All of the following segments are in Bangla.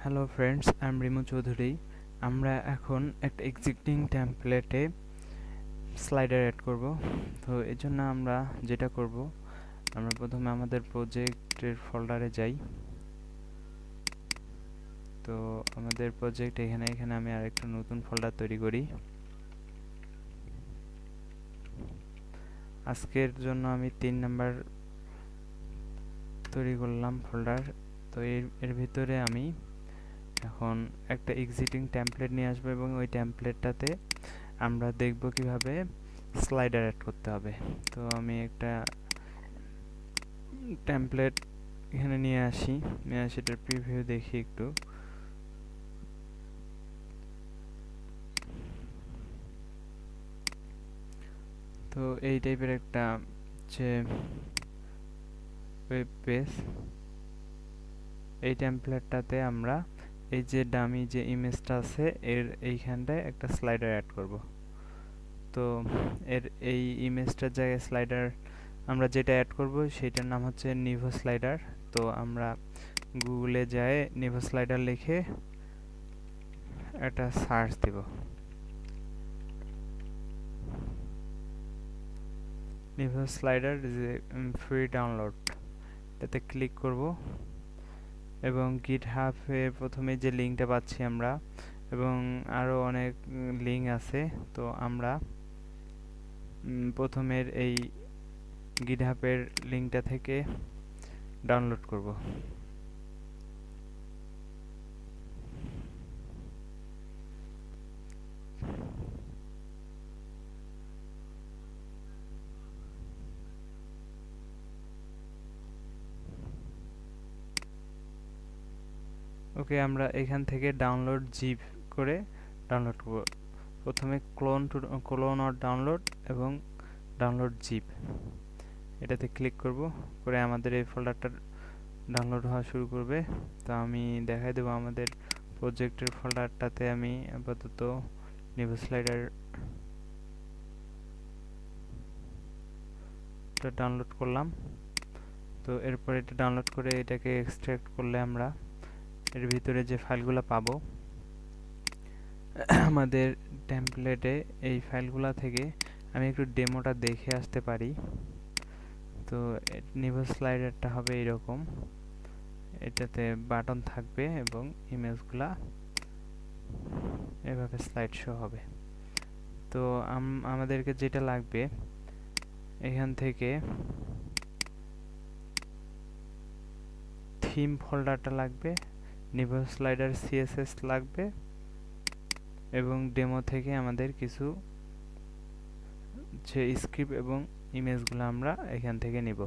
Hello friends, I am Rimu Chowdhury. আমরা এখন একটা এক্সিস্টিং টেমপ্লেটে স্লাইডার অ্যাড করব। তো এর জন্য আমরা যেটা করব, আমরা প্রথমে আমাদের প্রজেক্টের ফোল্ডারে যাই। তো আমাদের প্রজেক্ট এখানে আমি আরেকটা নতুন ফোল্ডার তৈরি করি। আজকের জন্য আমি 3 নাম্বার তৈরি করলাম ফোল্ডার। তো এর ভিতরে আমি এখন একটা এক্সিস্টিং টেমপ্লেট নিয়ে আসবো এবং ওই টেমপ্লেটটাতে আমরা দেখব কিভাবে স্লাইডার অ্যাড করতে হবে। তো আমি একটা টেমপ্লেট এখানে নিয়ে আসি এটার প্রিভিউ দেখি একটু। তো এই টাইপের একটা যে ওয়েব পেজ, এই টেমপ্লেটটাতে আমরা এই যে ডামি যে ইমেজটা আছে এইখানটায় একটা স্লাইডার অ্যাড করব। তো এই ইমেজটার জায়গায় স্লাইডার আমরা যেটা অ্যাড করব সেটার নাম হচ্ছে নিভো স্লাইডার। তো আমরা গুগলে যায় নিভো স্লাইডার লিখে একটা সার্চ দিব। নিভো স্লাইডার যে ফ্রি ডাউনলোড, এটাতে ক্লিক করব এবং গিটহাবে প্রথমে যে লিঙ্কটা পাচ্ছি আমরা, এবং আরও অনেক লিঙ্ক আছে। তো আমরা প্রথমের এই গিটহাবের লিঙ্কটা থেকে ডাউনলোড করব। ওকে, আমরা এখান থেকে ডাউনলোড জিপ করে ডাউনলোড করব। প্রথমে ক্লোন অর ডাউনলোড এবং ডাউনলোড জিপ, এটাতে ক্লিক করব, করে আমাদের এই ফোল্ডারটা ডাউনলোড হওয়া শুরু করবে। তো আমি দেখাই দেবো আমাদের প্রজেক্টের ফোল্ডারটাতে আমি আপাতত নিভো স্লাইডারটা ডাউনলোড করলাম। তো এরপর এটা ডাউনলোড করে এটাকে এক্সট্রাক্ট করলে আমরা এর ভিতরে যে ফাইলগুলো পাবো আমাদের টেমপ্লেটে, এই ফাইলগুলো থেকে আমি একটু ডেমোটা দেখে আসতে পারি। তো নিভো স্লাইডারটা হবে এরকম, এটাতে বাটন থাকবে এবং ইমেজগুলা এভাবে স্লাইড শো হবে। তো আমাদেরকে যেটা লাগবে, এখান থেকে থিম ফোল্ডারটা লাগবে, নিভো স্লাইডার সিএসএস লাগবে, এবং ডেমো থেকে আমাদের কিছু যে স্ক্রিপ্ট এবং ইমেজগুলো আমরা এখান থেকে নিব।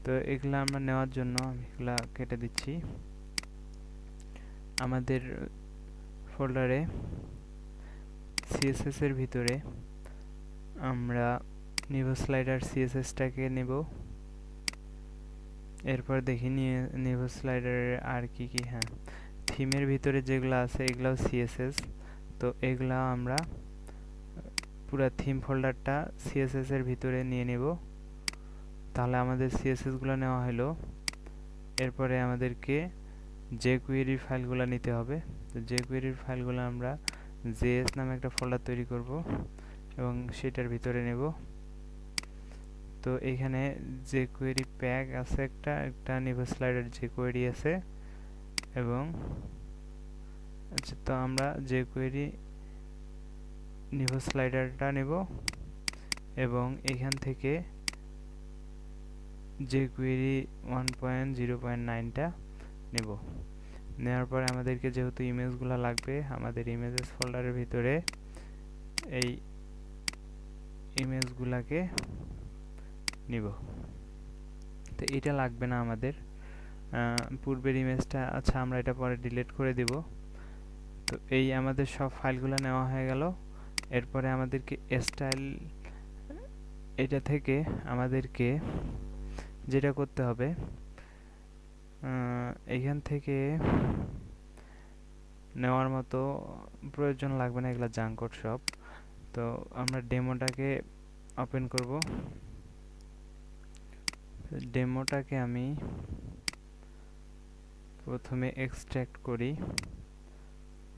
তো এগুলো আমরা নেওয়ার জন্য আমি এগুলা কেটে দিচ্ছি। আমাদের ফোল্ডারে সিএসএস এর ভিতরে আমরা নিভো স্লাইডার সিএসএসটাকে নেব। এরপর দেখি নিভো স্লাইডারের আর কি কি, হ্যাঁ, থিমের ভিতরে যেগুলো আছে এগুলাও সিএসএস। তো এগুলা আমরা পুরো থিম ফোল্ডারটা সিএসএস এর ভিতরে নিয়ে নেব। তাহলে আমাদের সিএসএসগুলো নেওয়া হলো। এরপরে আমাদেরকে jQuery ফাইলগুলো নিতে হবে। তো jQuery ফাইলগুলো আমরা js নামে একটা ফোল্ডার তৈরি করব এবং সেটার ভিতরে নেব। তো এখানে jQuery প্যাক আছে, একটা নিভো স্লাইডার jQuery আছে, এবং আচ্ছা, তো আমরা jQuery নিভো স্লাইডারটা নেব এবং এখান থেকে jQuery 1.0.9টা নেব। নেওয়ার পরে আমাদেরকে যেহেতু ইমেজগুলো লাগবে, আমাদের ইমেজেস ফোল্ডারের ভিতরে এই ইমেজগুলাকে নিব। তো এটা লাগবে না আমাদের পূর্বের ইমেজটা, আচ্ছা আমরা এটা পরে ডিলিট করে দিব। তো এই আমাদের সব ফাইলগুলো নেওয়া হয়ে গেল। এরপরে আমাদেরকে স্টাইল, এটা থেকে আমাদেরকে যেটা করতে হবে, এইখান থেকে নেওয়ার মতো প্রয়োজন লাগবে না, এগুলা জাঙ্ক কোড সব। তো আমরা ডেমোটাকে ওপেন করব। ডেমোটাকে আমি প্রথমে এক্সট্রাক্ট করি,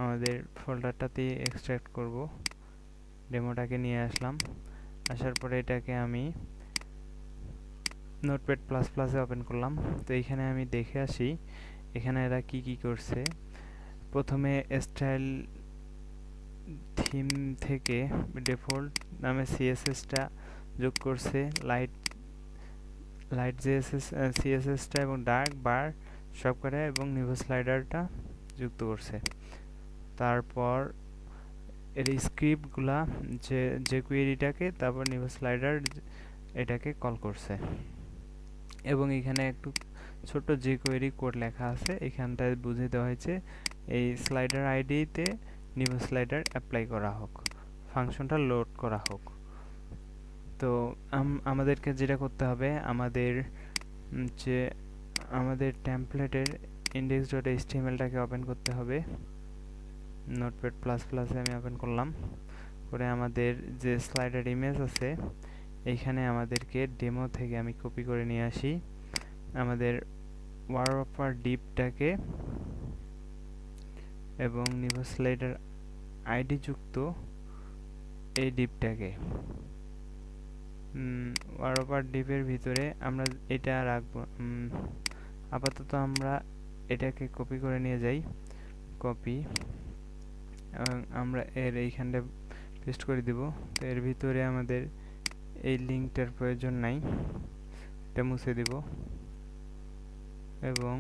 আমাদের ফোল্ডারটাতে এক্সট্রাক্ট করব। ডেমোটাকে নিয়ে আসলাম, আসার পরে এটাকে আমি নোটপ্যাড প্লাস প্লাসে ওপেন করলাম। তো এইখানে আমি দেখে আসি এখানে এরা কি করছে। প্রথমে স্টাইল থিম থেকে ডিফল্ট নামে সিএসএসটা যোগ করছে, লাইট সিএসএসটা এবং ডার্ক বার সব করে, এবং নিভো স্লাইডারটা যুক্ত করছে। তারপর এর স্ক্রিপ্টগুলা যে কুয়েরিটাকে, তারপর নিভো স্লাইডার এটাকে কল করছে, এবং এখানে একটু ছোট যে কোয়েরি কোড লেখা আছে এখানটায় বুঝিয়ে দেওয়া হয়েছে এই স্লাইডার আইডিতে নিভো স্লাইডার অ্যাপ্লাই করা হোক, ফাংশনটা লোড করা হোক। তো আমাদেরকে যেটা করতে হবে, আমাদের টেমপ্লেটের index.htmlটাকে ওপেন করতে হবে। নোটপ্যাড প্লাস প্লাসে আমি ওপেন করলাম, করে আমাদের যে স্লাইডার ইমেজ আছে এইখানে আমাদেরকে ডেমো থেকে আমি কপি করে নিয়ে আসি আমাদের ওয়ারপার ডিপটাকে এবং নিভো স্লাইডার আইডি যুক্ত এই ডিপটাকে। ওয়ারপার ডিপের ভিতরে আমরা এটা রাখবো। আপাতত আমরা এটাকে কপি করে নিয়ে যাই, কপি, এবং আমরা এর এইখানটা পেস্ট করে দিব। তো এর ভিতরে আমাদের এই লিঙ্কটার প্রয়োজন নাই, এটা মুছে দিব, এবং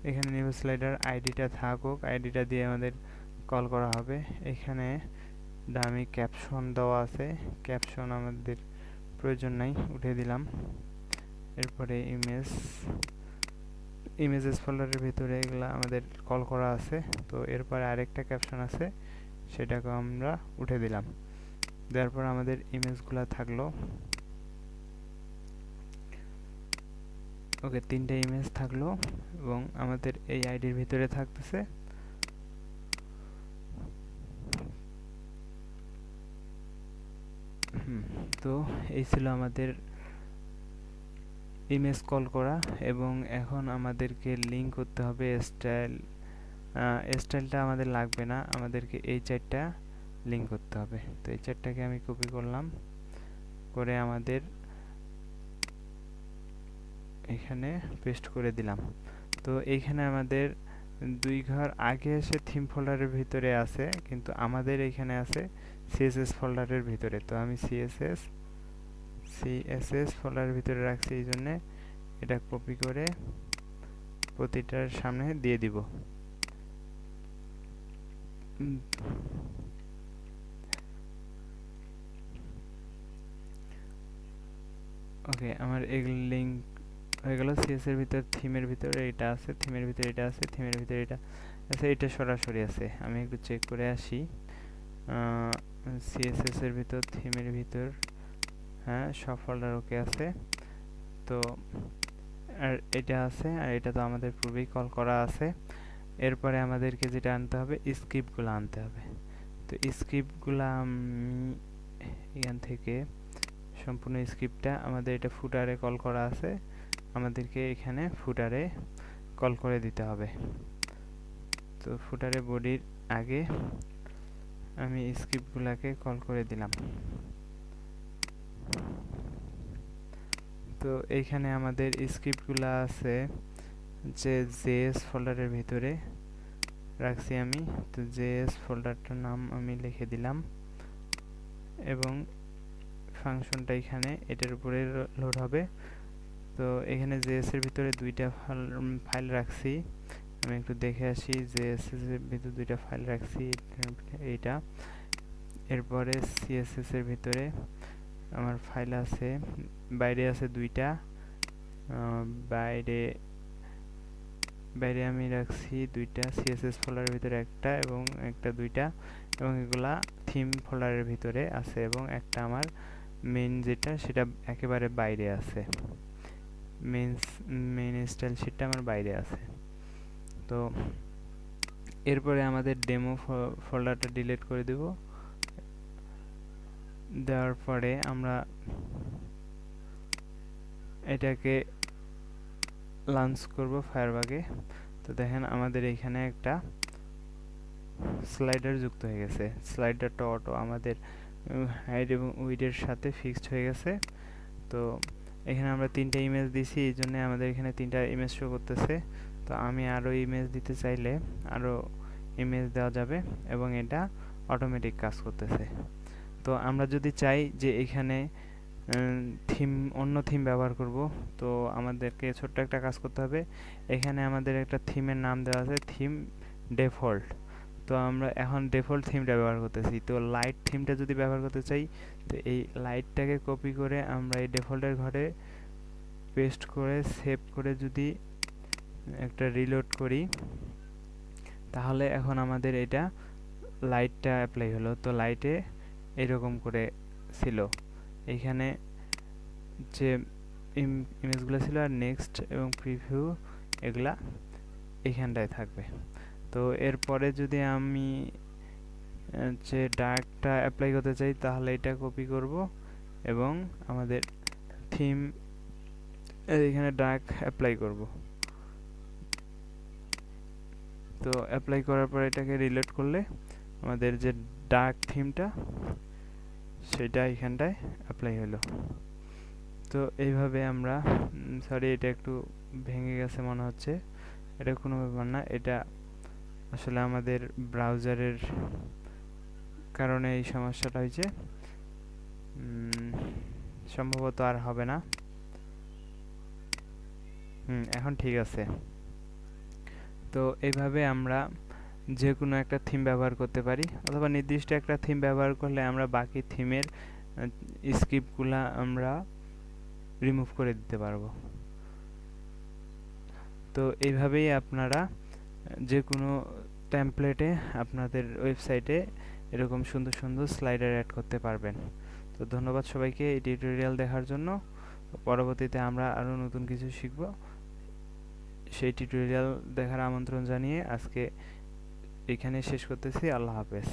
এখানে নিভো স্লাইডার আইডিটা থাকুক, আইডিটা দিয়ে আমাদের কল করা হবে। এখানে ডামি ক্যাপশন দেওয়া আছে, ক্যাপশন আমাদের প্রয়োজন নাই, উঠে দিলাম। এরপরে ইমেজেস ফোল্ডারের ভিতরে এগুলা আমাদের কল করা আছে। তো এরপরে আরেকটা ক্যাপশন আছে, সেটাকে আমরা উঠে দিলাম। দেওয়ার পর আমাদের ইমেজগুলা থাকলো। ওকে, 3টে ইমেজ থাকলো এবং আমাদের এই আইডির ভিতরে থাকতেছে। তো এই ছিল আমাদের ইমেজ কল করা, এবং এখন আমাদেরকে লিঙ্ক করতে হবে স্টাইলটা আমাদের লাগবে না, আমাদেরকে এই 4টা লিঙ্ক করতে হবে। তো এই 4টাকে আমি কপি করলাম, করে আমাদের এখানে পেস্ট করে দিলাম। তো এইখানে আমাদের 2 ঘর আগে এসে থিম ফোল্ডারের ভিতরে আছে, কিন্তু আমাদের এখানে আছে সিএসএস ফোল্ডারের ভিতরে। তো আমি সিএসএস ফোল্ডারের ভিতরে রাখছি, এই জন্য এটা কপি করে প্রতিটার সামনে দিয়ে দিব। ওকে, আমার এগুলো লিঙ্ক হয়ে গেল। সিএস এর ভিতর থিমের ভিতরে এটা আছে, থিমের ভিতরে এটা আছে, থিমের ভিতরে এটা আছে, এটা সরাসরি আছে। আমি একটু চেক করে আসি সিএসএস এর ভিতর, থিমের ভিতর, হ্যাঁ সব ফোল্ডার ওকে আছে। তো আর এটা আছে, আর এটা তো আমাদের পূর্বেই কল করা আছে। এরপরে আমাদেরকে যেটা আনতে হবে, স্ক্রিপ্টগুলো আনতে হবে। তো স্ক্রিপ্টগুলো আমি এখান থেকে সম্পূর্ণ স্ক্রিপ্টটা, আমাদের এটা ফুটারে কল করা আছে, আমাদেরকে এখানে ফুটারে কল করে দিতে হবে। তো ফুটারে বডির আগে আমি স্ক্রিপ্টগুলোকে কল করে দিলাম। তো এইখানে আমাদের স্ক্রিপ্টগুলো আছে যে জেএস ফোল্ডারের ভিতরে রাখছি আমি। তো জেএস ফোল্ডারটার নাম আমি লিখে দিলাম, এবং ফাংশনটা এখানে এটার উপরে লোড হবে। তো এখানে জেএস এর ভিতরে 2টা ফাইল রাখছি, আমি একটু দেখে আসি। জেএস এর ভিতরে 2টা ফাইল রাখছি, এইটা। এরপরে সিএসএস এর ভিতরে আমার ফাইল আছে, বাইরে আছে 2টা, বাইরে আমি রাখছি 2টা, সিএসএস ফোল্ডারের ভিতরে একটা এবং একটা 2টা, এবং এগুলা থিম ফোল্ডারের ভিতরে আছে, এবং একটা আমার মেইন যেটা সেটা একেবারে বাইরে আছে, মেইন স্টাইল শিটটা আমার বাইরে আছে। তো এরপরে আমাদের ডেমো ফোল্ডারটা ডিলিট করে দেব। দেওয়ার পরে আমরা এটাকে লঞ্চ করব ফায়ারবাগে। তো দেখেন আমাদের এখানে একটা স্লাইডার যুক্ত হয়ে গেছে। স্লাইডারটা অটো আমাদের হাইট এবং উইডের সাথে ফিক্সড হয়ে গেছে। তো এখানে আমরা 3টা ইমেজ দিছি, এই জন্য আমাদের এখানে 3টা ইমেজ শো করতেছে। তো আমি আরও ইমেজ দিতে চাইলে আরও ইমেজ দেওয়া যাবে এবং এটা অটোমেটিক কাজ করতেছে। তো আমরা যদি চাই যে এখানে অন্য থিম ব্যবহার করব, তো আমাদেরকে ছোট্ট একটা কাজ করতে হবে। এখানে আমাদের একটা থিমের নাম দেওয়া আছে, থিম ডিফল্ট। তো আমরা এখন ডিফল্ট থিমটা ব্যবহার করতেছি। তো লাইট থিমটা যদি ব্যবহার করতে চাই, তো এই লাইটটাকে কপি করে আমরা এই ডিফল্টের ঘরে পেস্ট করে সেভ করে যদি একটা রিলোড করি, তাহলে এখন আমাদের এটা লাইটটা অ্যাপ্লাই হলো। তো লাইটে এরকম করে ছিল, এইখানে যে ইমেজগুলো ছিল আর নেক্সট এবং প্রিভিউ এগুলা এইখানটায় থাকবে। তো এরপরে যদি আমি যে ডার্কটা অ্যাপ্লাই করতে চাই, তাহলে এটা কপি করব এবং আমাদের থিম এখানে ডার্ক অ্যাপ্লাই করব। তো অ্যাপ্লাই করার পর এটাকে রিলোড করলে আমাদের যে ডার্ক থিমটা সেটা এখানটায় অ্যাপ্লাই হলো। তো এইভাবে আমরা সরি, এটা একটু ভেঙে গেছে মনে হচ্ছে। এটা কোনো ব্যাপার না, এটা আসলে আমাদের ব্রাউজারের কারণে এই সমস্যাটা হয়েছে। সম্ভবত আর হবে না। এখন ঠিক আছে। তো এইভাবে আমরা যে কোনো একটা থিম ব্যবহার করতে পারি, অথবা নির্দিষ্ট একটা থিম ব্যবহার করলে আমরা বাকি থিমের স্ক্রিপ্টগুলা আমরা রিমুভ করে দিতে পারবো। তো এইভাবেই আপনারা যে কোনো টেমপ্লেটে আপনাদের ওয়েবসাইটে এরকম সুন্দর সুন্দর স্লাইডার অ্যাড করতে পারবেন। তো ধন্যবাদ সবাইকে এই টিউটোরিয়াল দেখার জন্য। পরবর্তীতে আমরা আরও নতুন কিছু শিখব, সেই টিউটোরিয়াল দেখার আমন্ত্রণ জানিয়ে আজকে এখানে শেষ করতেছি। আল্লাহ হাফেজ।